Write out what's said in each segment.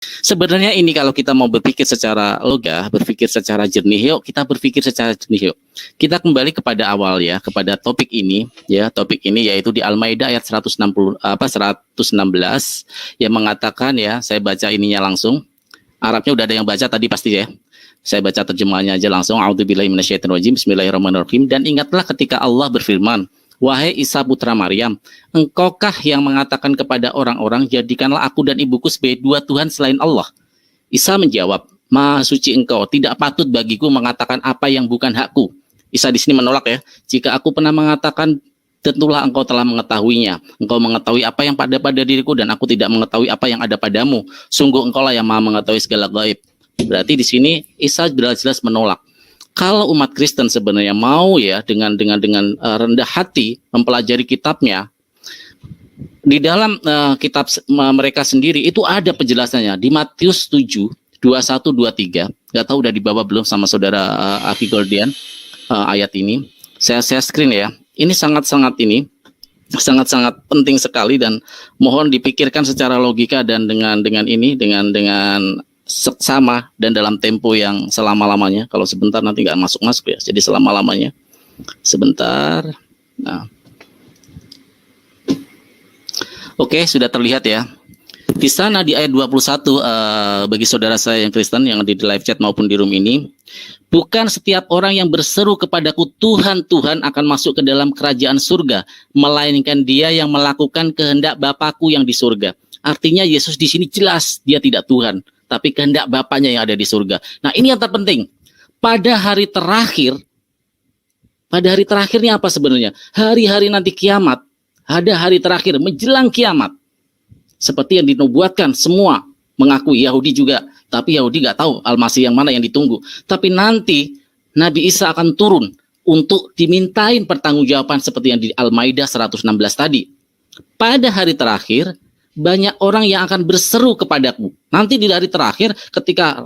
Sebenarnya ini kalau kita mau berpikir secara logika, berpikir secara jernih, yuk kita berpikir secara jernih yuk. Kita kembali kepada awal ya, kepada topik ini ya, topik ini yaitu di Al-Maidah ayat 116 yang mengatakan ya, saya baca ininya langsung. Arabnya udah ada yang baca tadi pasti ya. Saya baca terjemahannya aja langsung. A'udzubillahi minasyaitonirrajim. Bismillahirrahmanirrahim. Dan ingatlah ketika Allah berfirman, wahai Isa putra Maryam, engkaukah yang mengatakan kepada orang-orang, jadikanlah aku dan ibuku sebagai dua Tuhan selain Allah? Isa menjawab, Maha suci engkau, tidak patut bagiku mengatakan apa yang bukan hakku. Isa di sini menolak ya, jika aku pernah mengatakan, tentulah engkau telah mengetahuinya. Engkau mengetahui apa yang pada diriku dan aku tidak mengetahui apa yang ada padamu. Sungguh engkaulah yang maha mengetahui segala gaib. Berarti di sini Isa jelas-jelas menolak. Kalau umat Kristen sebenarnya mau ya dengan rendah hati mempelajari kitabnya, di dalam kitab mereka sendiri itu ada penjelasannya di Matius 7 21 23. Gak tahu udah dibawa belum sama saudara Aki Gordian ayat ini. Saya screen ya. Ini sangat-sangat penting sekali dan mohon dipikirkan secara logika dan dengan seksama dan dalam tempo yang selama-lamanya. Kalau sebentar nanti nggak masuk ya. Jadi selama-lamanya. Sebentar. Nah. Oke, sudah terlihat ya. Di sana di ayat 21 bagi saudara saya yang Kristen yang di live chat maupun di room ini, bukan setiap orang yang berseru kepadaku Tuhan, Tuhan akan masuk ke dalam kerajaan surga, melainkan dia yang melakukan kehendak Bapakku yang di surga. Artinya Yesus di sini jelas dia tidak Tuhan, tapi kehendak Bapaknya yang ada di surga. Nah, ini yang terpenting. Pada hari terakhirnya apa sebenarnya? Hari-hari nanti kiamat, ada hari terakhir menjelang kiamat. Seperti yang dinubuatkan semua mengakui, Yahudi juga. Tapi Yahudi nggak tahu Al-Masih yang mana yang ditunggu. Tapi nanti Nabi Isa akan turun untuk dimintain pertanggungjawaban seperti yang di Al-Maidah 116 tadi. Pada hari terakhir, banyak orang yang akan berseru kepadaku. Nanti di hari terakhir ketika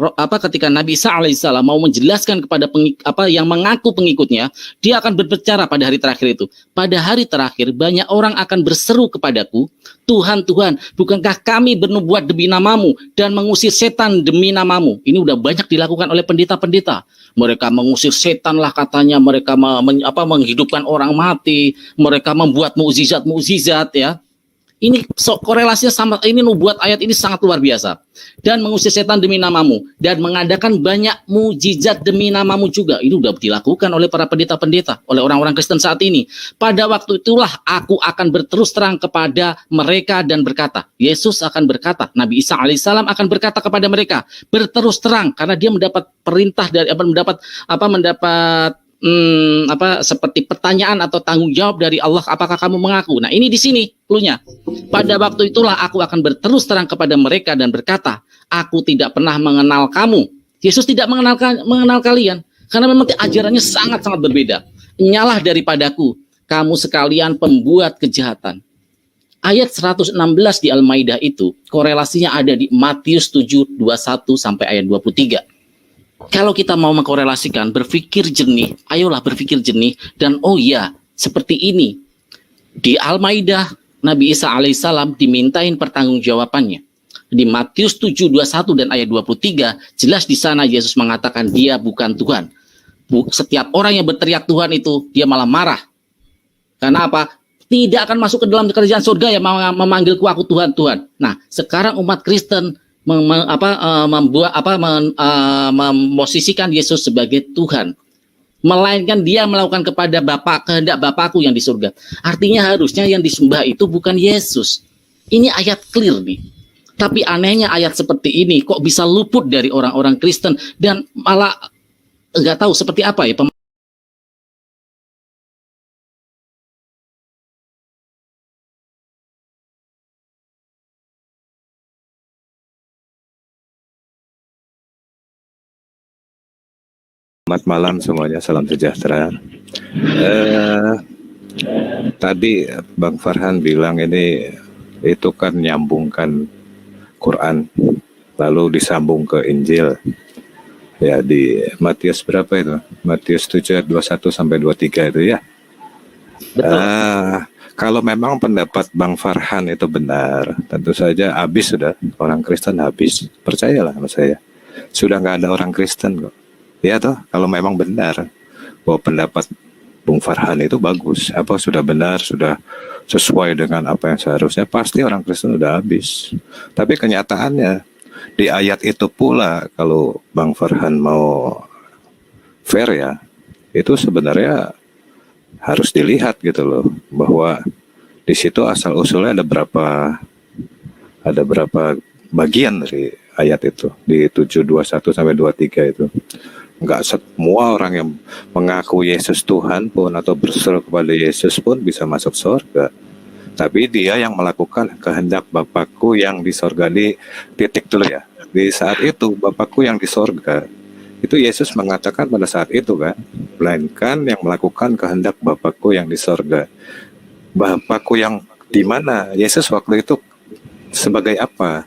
Nabi Isa alaihissalam mau menjelaskan kepada yang mengaku pengikutnya, dia akan berbicara pada hari terakhir itu. Pada hari terakhir banyak orang akan berseru kepadaku, Tuhan, Tuhan, bukankah kami bernubuat demi namamu dan mengusir setan demi namamu? Ini udah banyak dilakukan oleh pendeta-pendeta. Mereka mengusir setan lah katanya, mereka menghidupkan orang mati, mereka membuat mukjizat-mukjizat ya. Ini korelasinya sama, ini nubuat ayat ini sangat luar biasa. Dan mengusir setan demi namamu dan mengadakan banyak mujizat demi namamu juga. Ini sudah dilakukan oleh para pendeta-pendeta, oleh orang-orang Kristen saat ini. Pada waktu itulah aku akan berterus terang kepada mereka dan berkata, Yesus akan berkata, Nabi Isa alaihissalam akan berkata kepada mereka, berterus terang karena dia mendapat perintah dari seperti pertanyaan atau tanggung jawab dari Allah, apakah kamu mengaku? Nah, ini di sini cluenya. Pada waktu itulah aku akan berterus terang kepada mereka dan berkata, aku tidak pernah mengenal kamu. Yesus tidak mengenal kalian karena memang ajarannya sangat-sangat berbeda. Nyalah daripadaku, kamu sekalian pembuat kejahatan. Ayat 116 di Al-Maidah itu korelasinya ada di Matius 7 21 sampai ayat 23. Kalau kita mau mengkorelasikan, berpikir jernih, ayolah berpikir jernih. Dan oh ya, seperti ini. Di Al-Maidah, Nabi Isa alaihissalam dimintain pertanggungjawabannya. Di Matius 7, 21 dan ayat 23, jelas di sana Yesus mengatakan dia bukan Tuhan. Setiap orang yang berteriak Tuhan itu, dia malah marah. Karena apa? Tidak akan masuk ke dalam kerajaan surga yang memanggilku aku Tuhan, Tuhan. Nah, sekarang umat Kristen memposisikan Yesus sebagai Tuhan, melainkan dia melakukan kepada kehendak Bapakku yang di surga. Artinya harusnya yang disembah itu bukan Yesus. Ini ayat clear nih. Tapi anehnya ayat seperti ini kok bisa luput dari orang-orang Kristen dan malah nggak tahu seperti apa ya. Selamat malam semuanya, salam sejahtera. Tadi Bang Farhan bilang itu kan nyambungkan Quran lalu disambung ke Injil. Ya di Matius berapa itu? Matius 7 ayat 21 sampai 23 itu ya. Betul. Kalau memang pendapat Bang Farhan itu benar, tentu saja habis sudah, orang Kristen habis. Percayalah sama saya. Sudah nggak ada orang Kristen kok. Ya toh, kalau memang benar bahwa pendapat Bung Farhan itu bagus, apa sudah benar, sudah sesuai dengan apa yang seharusnya, pasti orang Kristen udah habis. Tapi kenyataannya di ayat itu pula, kalau Bang Farhan mau fair ya, itu sebenarnya harus dilihat gitu loh, bahwa di situ asal usulnya ada berapa bagian dari ayat itu di 7:21 sampai 23 itu. Enggak semua orang yang mengaku Yesus Tuhan pun atau berseru kepada Yesus pun bisa masuk surga. Tapi dia yang melakukan kehendak Bapakku yang di sorga. Di titik dulu ya. Di saat itu Bapakku yang di sorga. Itu Yesus mengatakan pada saat itu kan, melainkan yang melakukan kehendak Bapakku yang di sorga. Bapakku yang di mana? Yesus waktu itu sebagai apa?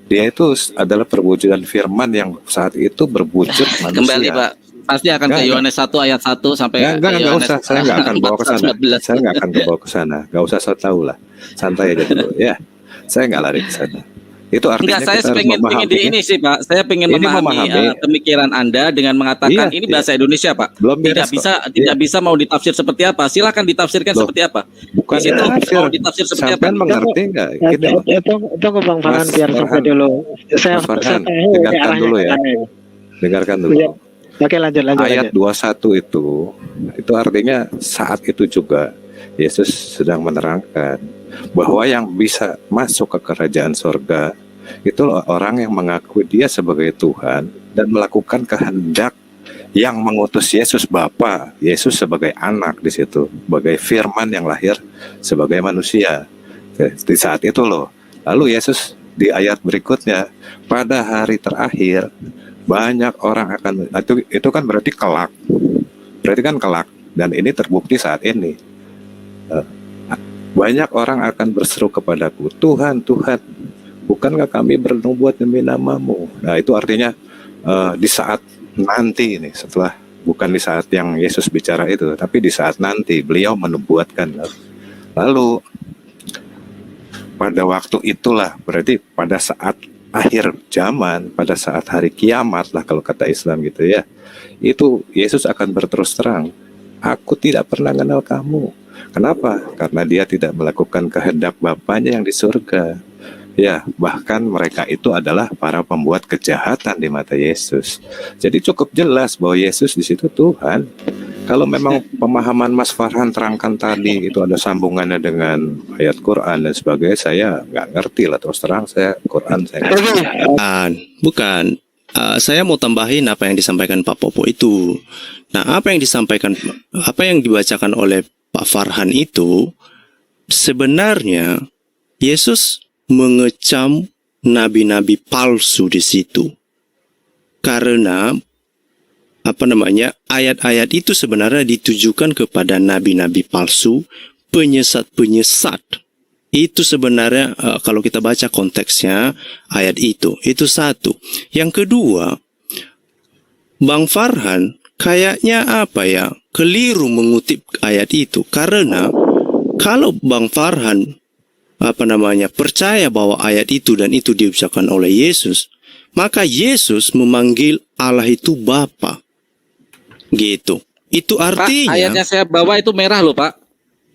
Dia itu adalah perwujudan firman yang saat itu berwujud manusia. Kembali Pak, pasti akan ke Yohanes 1 ayat 1 sampai Enggak usah, saya nggak akan bawa ke sana. Saya nggak akan bawa ke sana. Nggak usah so tahu lah. Santai aja dulu ya. Saya nggak lari ke sana. Itu artinya enggak, saya pengen di ini sih Pak. Saya pengen memahami pemikiran Anda dengan mengatakan ini bahasa Indonesia Pak. Belum tidak bisa mau ditafsir seperti apa. Silakan ditafsirkan seperti apa. Bukan itu mau ditafsir seperti apa. Mengerti enggak? Itu Bang Farhan biar sampai dulu. Saya dengarkan dulu ya. Dengarkan dulu. Oke, lanjut. Ayat 21 itu artinya saat itu juga Yesus sedang menerangkan bahwa yang bisa masuk ke kerajaan sorga itu orang yang mengaku dia sebagai Tuhan dan melakukan kehendak yang mengutus Yesus Bapa, Yesus sebagai anak di situ, sebagai firman yang lahir sebagai manusia. Di saat itu loh. Lalu Yesus di ayat berikutnya, pada hari terakhir banyak orang akan, itu kan berarti kelak. Berarti kan kelak, dan ini terbukti saat ini. Banyak orang akan berseru kepadaku, Tuhan, Tuhan, bukankah kami bernubuat demi namamu? Nah itu artinya di saat nanti ini, setelah, bukan di saat yang Yesus bicara itu, tapi di saat nanti beliau menubuatkan. Lalu pada waktu itulah, berarti pada saat akhir zaman, pada saat hari kiamat lah kalau kata Islam gitu ya, itu Yesus akan berterus terang, aku tidak pernah kenal kamu. Kenapa? Karena dia tidak melakukan kehendak Bapanya yang di surga. Ya, bahkan mereka itu adalah para pembuat kejahatan di mata Yesus. Jadi cukup jelas bahwa Yesus di situ Tuhan. Kalau memang pemahaman Mas Farhan terangkan tadi itu ada sambungannya dengan ayat Quran dan sebagainya, saya nggak ngerti lah, terus terang saya Quran saya bukan. Saya mau tambahin apa yang disampaikan Pak Popo itu. Nah, apa yang dibacakan oleh Pak Farhan itu sebenarnya Yesus mengecam nabi-nabi palsu di situ. Karena ayat-ayat itu sebenarnya ditujukan kepada nabi-nabi palsu, penyesat-penyesat. Itu sebenarnya kalau kita baca konteksnya ayat itu satu. Yang kedua, Bang Farhan kayaknya keliru mengutip ayat itu, karena kalau Bang Farhan percaya bahwa ayat itu dan itu diucapkan oleh Yesus, maka Yesus memanggil Allah itu Bapa. Gitu. Itu artinya, Pak, ayatnya saya bawa itu merah loh Pak.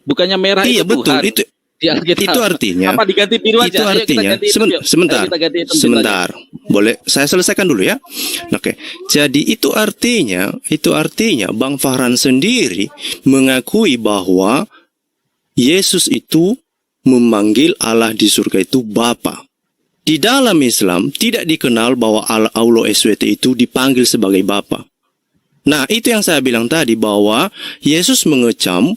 Bukannya merah iya, itu betul, Tuhan. Itu artinya, apa diganti biru aja? itu artinya, sebentar, boleh saya selesaikan dulu ya. Oke, jadi itu artinya Bang Farhan sendiri mengakui bahwa Yesus itu memanggil Allah di surga itu Bapa. Di dalam Islam tidak dikenal bahwa Allah SWT itu dipanggil sebagai Bapa. Nah, itu yang saya bilang tadi, bahwa Yesus mengecam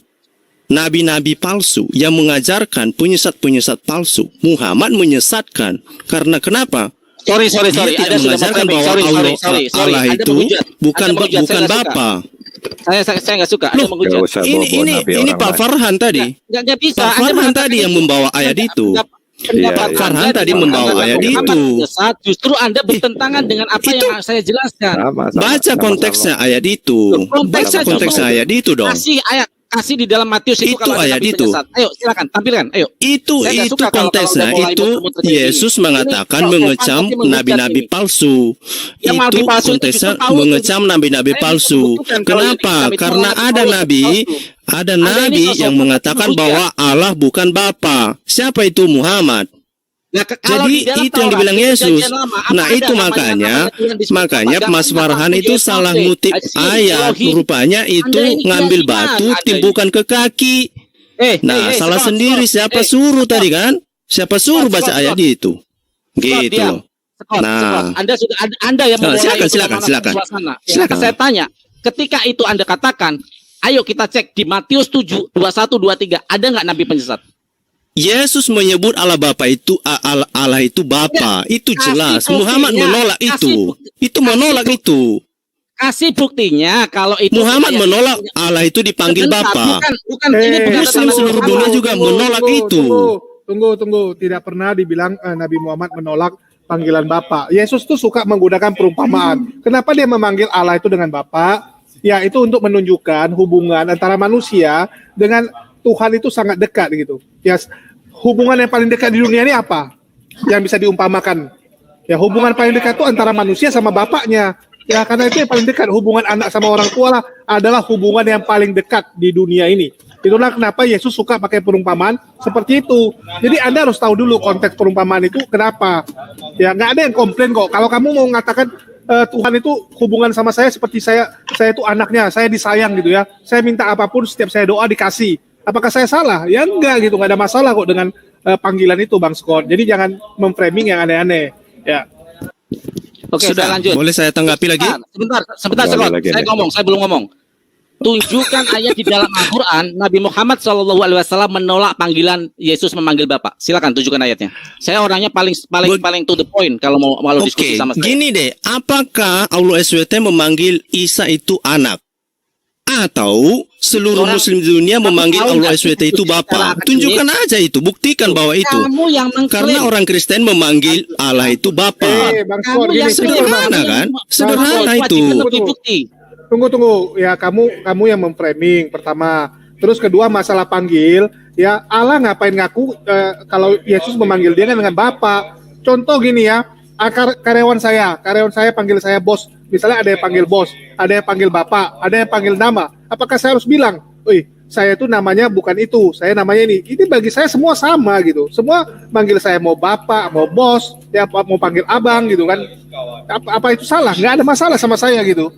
nabi-nabi palsu yang mengajarkan penyesat-penyesat palsu. Muhammad menyesatkan. Karena kenapa? Sorry. Dia tidak mengajarkan bahwa Allah itu bukan Bapa. Saya nggak suka. Ini Pak Farhan tadi. Nggak bisa. Pak Farhan tadi yang membawa ayat itu. Pak Farhan tadi membawa ayat itu. Justru Anda bertentangan dengan apa yang saya jelaskan. Baca konteksnya ayat itu. Baca konteksnya ayat itu dong. Kasih ayat. kasih di dalam Matius itu, Itu kalau ada ayat nabi itu. penyesat. Ayo silakan tampilkan. Ayo. Itu Saya nggak suka kalau konteksnya, udah mulai itu muter-muter kayak Yesus gini. mengatakan Ini mengecam pasti menghujat nabi-nabi ini. palsu. Yang mau Itu dipalsu itu konteksnya justru Paulus. mengecam nabi-nabi Saya palsu. bisa buktikan kalau yang Kenapa? dikecam itu Karena nabi ada Paulus, nabi, palsu. ada Anda ini nabi sosok yang mengatakan menghujat. bahwa Allah bukan Bapa. Siapa itu? Muhammad. Nah, kalau Jadi di dalam itu yang Taurat, dibilang di Yesus. Perjanjian Lama, apa Nah ada itu namanya Tuhan disebut makanya apa? Mas Nggak Farhan ada. itu Yesus salah Yahweh, ngutip Asyik, ayat. Elohim. Rupanya itu Anda ini ngambil keyakinan, batu Anda ini. timbukan ke kaki. Nah salah sendiri siapa suruh tadi kan? Siapa suruh baca ayat itu? Gitu loh. Nah. Anda yang Nah, memulai itu silakan. memanaskan suasana. Silakan. Saya tanya, ketika itu Anda katakan, ayo kita cek di Matius 7, 21, 23, ada nggak nabi penyesat? Yesus menyebut Allah Bapa itu Allah itu Bapa. Itu jelas. Kasih Muhammad buktinya. menolak itu. Itu menolak itu. Kasih buktinya kalau itu Muhammad ayat- menolak Allah itu dipanggil Sebentar, Bapa. Bukan ini bukan Muslim tentang seluruh Muhammad. dunia juga menolak itu. Tunggu. Tidak pernah dibilang Nabi Muhammad menolak panggilan Bapa. Yesus tuh suka menggunakan perumpamaan. Kenapa dia memanggil Allah itu dengan Bapa? Ya itu untuk menunjukkan hubungan antara manusia dengan Tuhan itu sangat dekat gitu. Ya hubungan yang paling dekat di dunia ini apa? Yang bisa diumpamakan? Ya hubungan paling dekat itu antara manusia sama bapaknya. Ya karena itu yang paling dekat. Hubungan anak sama orang tua lah adalah hubungan yang paling dekat di dunia ini. Itulah kenapa Yesus suka pakai perumpamaan seperti itu. Jadi Anda harus tahu dulu konteks perumpamaan itu kenapa. Ya nggak ada yang komplain kok. Kalau kamu mau mengatakan Tuhan itu hubungan sama saya seperti saya itu anaknya, saya disayang gitu ya. Saya minta apapun setiap saya doa dikasih. Apakah saya salah? Ya enggak gitu, nggak ada masalah kok dengan panggilan itu Bang Scott. Jadi jangan memframing yang aneh-aneh. Ya. Oke, Sudah, saya lanjut. boleh saya tanggapi lagi? Sebentar, Boleh Scott. lagi, Saya nih. ngomong, saya belum ngomong. Tunjukkan ayat di dalam Al-Quran Nabi Muhammad SAW menolak panggilan Yesus memanggil Bapak. Silakan tunjukkan ayatnya. Saya orangnya paling to the point kalau mau diskusi Oke, sama saya. gini deh. Apakah Allah SWT memanggil Isa itu anak? Atau seluruh Muslim di dunia memanggil tahu Allah nggak SWT itu secara Bapa? akademis? Tunjukkan aja itu, buktikan bahwa itu. Kamu yang mengklaim. Karena orang Kristen memanggil Allah itu Bapa. Bang Kamu Scott, yang gini, sederhana kan? Sederhana itu. Bukti. Tunggu. Ya kamu yang memframing pertama. Terus kedua masalah panggil. Ya Allah ngapain ngaku kalau Yesus memanggil dia kan dengan Bapa. Contoh gini ya, karyawan saya panggil saya bos. Misalnya ada yang panggil bos, ada yang panggil Bapak, ada yang panggil nama. Apakah saya harus bilang, "Wih, saya itu namanya bukan itu, saya namanya ini." Ini bagi saya semua sama gitu. Semua manggil saya mau Bapak, mau bos, ya mau panggil abang gitu kan. Apa itu salah? Nggak ada masalah sama saya gitu.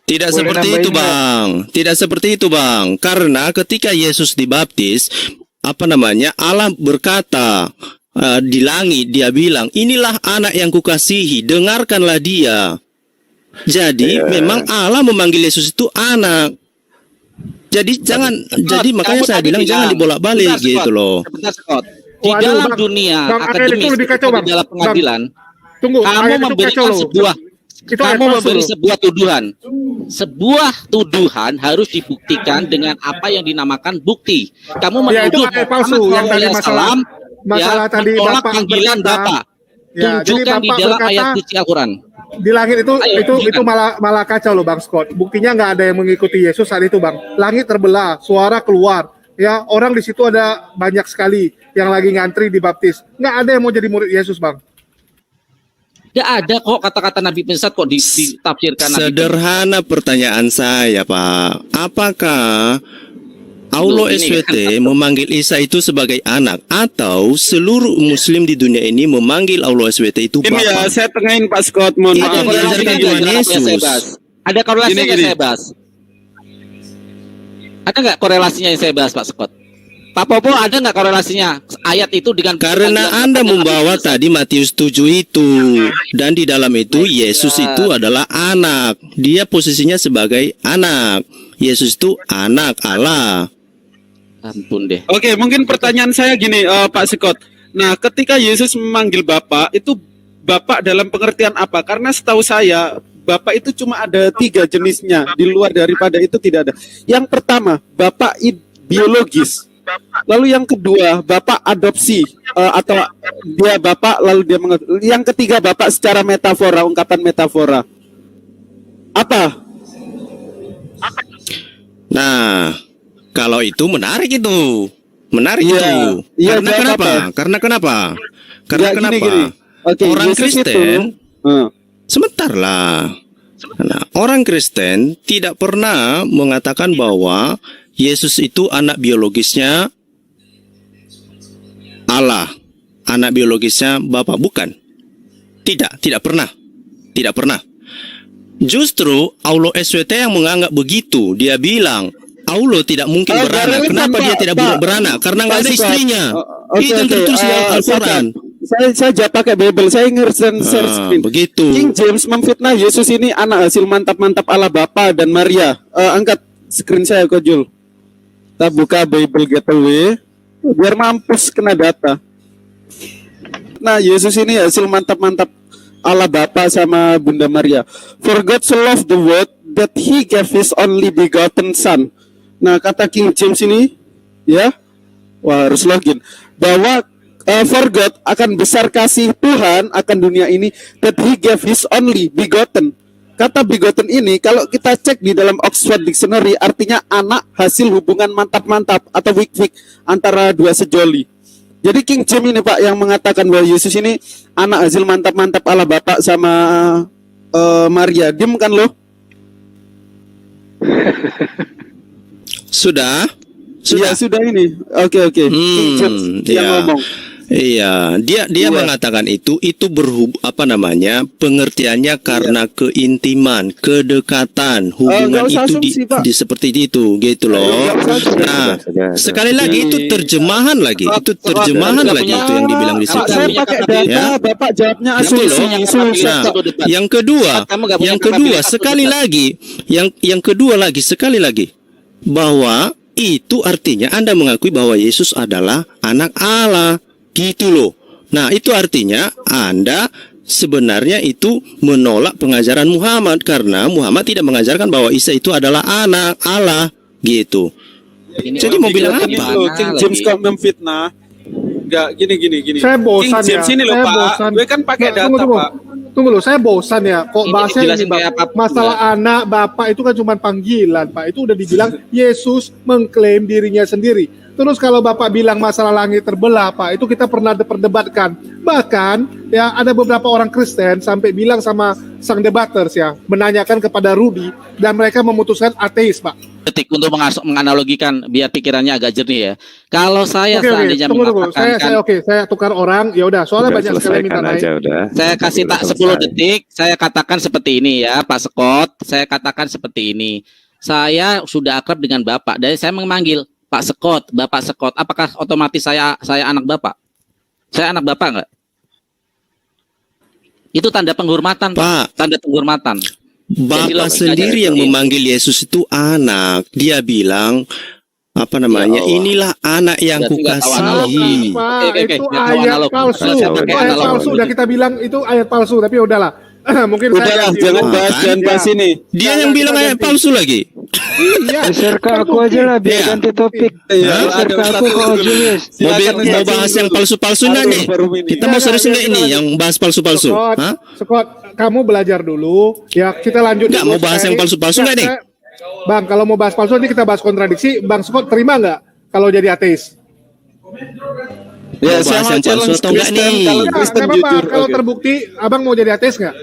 Tidak Boleh seperti nambahin itu, Bang. Tidak seperti itu, Bang. Karena ketika Yesus dibaptis, Allah berkata di langit, dia bilang, "Inilah anak yang kukasihi, dengarkanlah dia." Jadi memang Allah memanggil Yesus itu anak. Jadi makanya saya bilang jangan dibolak-balik gitu loh. Sebentar, Scott. Di Waduh, dalam Bang. dunia Bang, ayat itu akademis, lebih kacau, Bang. di dalam pengadilan, Tunggu, kamu ayat itu memberikan kacau loh. Itu ayat kamu palsu memberi loh. sebuah tuduhan. Sebuah tuduhan harus dibuktikan dengan apa yang dinamakan bukti. Kamu Ya, itu menuduh ayat palsu yang tadi masalah tadi menolak Bapak panggilan berkata. Bapak. Ya, jadi Tunjukkan di Bapak dalam berkata, ayat suci Al-Quran. di langit itu Ayo, itu tunjukkan. malah kacau loh Bang Scott. Buktinya nggak ada yang mengikuti Yesus saat itu Bang. Langit terbelah, suara keluar. Ya orang di situ ada banyak sekali yang lagi ngantri dibaptis. Nggak ada yang mau jadi murid Yesus Bang. Tidak ada kok kata-kata Nabi penyesat kok ditafsirkan Nabi Sederhana pertanyaan saya, Pak. Apakah Allah Ini SWT memanggil Isa itu sebagai anak atau seluruh Muslim di dunia ini memanggil Allah SWT itu Ini ya, Bapa? saya tengahin Pak Scott, mohon Itu maaf. yang diajarkan Ada Tuhan korelasinya Yesus. saya bahas. Ada korelasinya Gini, nggak gini. saya bahas? Ada nggak korelasinya yang saya bahas, Pak Scott? Pak Popo, ada nggak korelasinya ayat itu dengan Karena Anda membawa tadi Matius 7 itu, dan di dalam itu Yesus itu adalah anak. Dia posisinya sebagai anak. Yesus itu anak Allah. Ampun deh. Oke, mungkin pertanyaan saya gini, Pak Scott. Nah, ketika Yesus memanggil Bapak, itu Bapak dalam pengertian apa? Karena setahu saya, Bapak itu cuma ada 3 jenisnya. Di luar daripada itu tidak ada. Yang pertama, Bapak biologis. Lalu yang kedua, Bapak adopsi. Atau dia Bapak, lalu dia yang ketiga, Bapak secara metafora, ungkapan metafora. Apa? Nah, Kalau itu menarik itu. Menarik Iya. itu. Iya, Karena jawab kenapa? apa? Karena kenapa? Karena Ya, kenapa? gini. Oke, Orang Yesus Kristen, itu, sebentar lah. Nah, orang Kristen tidak pernah mengatakan bahwa Yesus itu anak biologisnya Allah, anak biologisnya Bapa. Bukan. Tidak pernah. Tidak pernah. Justru Aulo SWT yang menganggap begitu. Dia bilang Allah tidak mungkin beranak. Kenapa dia tidak beranak? Karena nggak ada istrinya. Itu yang tertulis di Al-Quran. Saya jawab pakai Bible. Saya ngersen share screen. Begitu. King James memfitnah Yesus ini anak hasil mantap-mantap Allah Bapa dan Maria. Angkat screen saya kok Jul. Kita buka Bible Gateway biar mampus kena data. Nah, Yesus ini hasil mantap-mantap Allah Bapa sama Bunda Maria. For God so loved the world that he gave his only begotten son. Nah, kata King James ini ya. Wah, harus login. Bahwa for God akan besar kasih Tuhan akan dunia ini that he gave his only begotten. Kata begotten ini kalau kita cek di dalam Oxford Dictionary artinya anak hasil hubungan mantap-mantap atau wik-wik antara dua sejoli. Jadi King James ini Pak yang mengatakan bahwa Yesus ini anak hasil mantap-mantap Allah Bapa sama Maria. Diem kan lo? Sudah? Iya, sudah ini. Oke. King James yang ngomong. Iya, dia mengatakan itu pengertiannya karena keintiman, kedekatan, hubungan usah itu asumsi, Pak. seperti itu, gitu loh. Nah, sekali lagi itu terjemahan lagi, itu yang dibilang di Pak, situ. saya pakai data, Ya. Bapak jawabnya Gitu asumsi. loh. Nah, yang kedua sekali lagi bahwa itu artinya Anda mengakui bahwa Yesus adalah anak Allah, gitu loh. Nah, itu artinya Anda sebenarnya itu menolak pengajaran Muhammad karena Muhammad tidak mengajarkan bahwa Isa itu adalah anak Allah, gitu. Jadi mau bilang apa? King James kok memfitnah? Enggak, gini. Saya bosan King James ya. ini loh, Saya Pak. bosan. Gue kan pakai Nggak, data, Pak. Tunggu loh, saya bosan ya. Kok Ini bahasanya dijelasin ini, Bang? kayak apapun, Masalah anak, bapak itu kan cuma panggilan, Pak. Itu udah dibilang Yesus mengklaim dirinya sendiri. Terus kalau Bapak bilang masalah langit terbelah, Pak, itu kita pernah perdebatkan. Bahkan ya ada beberapa orang Kristen sampai bilang sama sang debaters ya, menanyakan kepada Rudy dan mereka memutuskan ateis, Pak. Detik untuk menganalogikan biar pikirannya agak jernih ya. Kalau saya seandainya Tunggu. mengatakan Saya tukar orang. Ya udah, soalnya banyak sekali minta naik. saya kasih tak 10 detik, saya katakan seperti ini ya, Pak Scott. Saya katakan seperti ini. Saya sudah akrab dengan Bapak dan saya memanggil Pak Scott, Bapak Scott. Apakah otomatis saya anak Bapak? Saya anak Bapak enggak? Itu tanda penghormatan, Pak. Tanda penghormatan. Bapak sendiri yang memanggil Yesus itu anak. Dia bilang inilah anak yang kukasihi. Pak, itu ayat palsu. Ayat palsu. Udah kita bilang itu ayat palsu, tapi udahlah. Mungkin Udahlah, jangan bahas ini. Dia yang bilang ayat palsu lagi. Iya. Geser ke aku aja lah biar ganti topik. Geser ke aku ke Julius. Mau bahas yang palsu-palsu enggak nih? Kita mau serius enggak ini yang bahas palsu-palsu? Scott, kamu belajar dulu. Ya, kita lanjut. Enggak mau bahas yang palsu-palsu enggak nih? Bang, kalau mau bahas palsu nanti kita bahas kontradiksi. Bang Scott terima nggak kalau jadi ateis? Ya, Mau bahas yang palsu atau enggak nih? Kalau Kristen Nggak apa-apa. jujur. Kalau Oke. terbukti, abang mau jadi ateis nggak?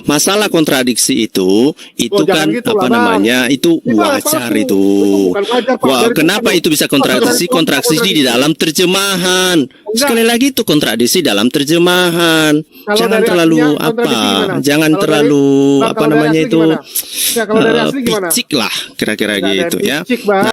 Masalah kontradiksi itu jangan kan gitu lah, Bang. itu Itu wajar palsu. itu. Itu bukan wajar, Pak. Wah, Dari kenapa itu itu bisa kontradiksi di dalam terjemahan? Enggak. Sekali lagi itu kontradiksi dalam terjemahan. Kalau Jangan dari terlalu aslinya, kontradiksi gimana? jangan Kalau terlalu Bang, kalau dari asli itu gimana? Ya, kalau dari asli gimana? picik lah kira-kira Nggak ada gitu ya. picik, Bang.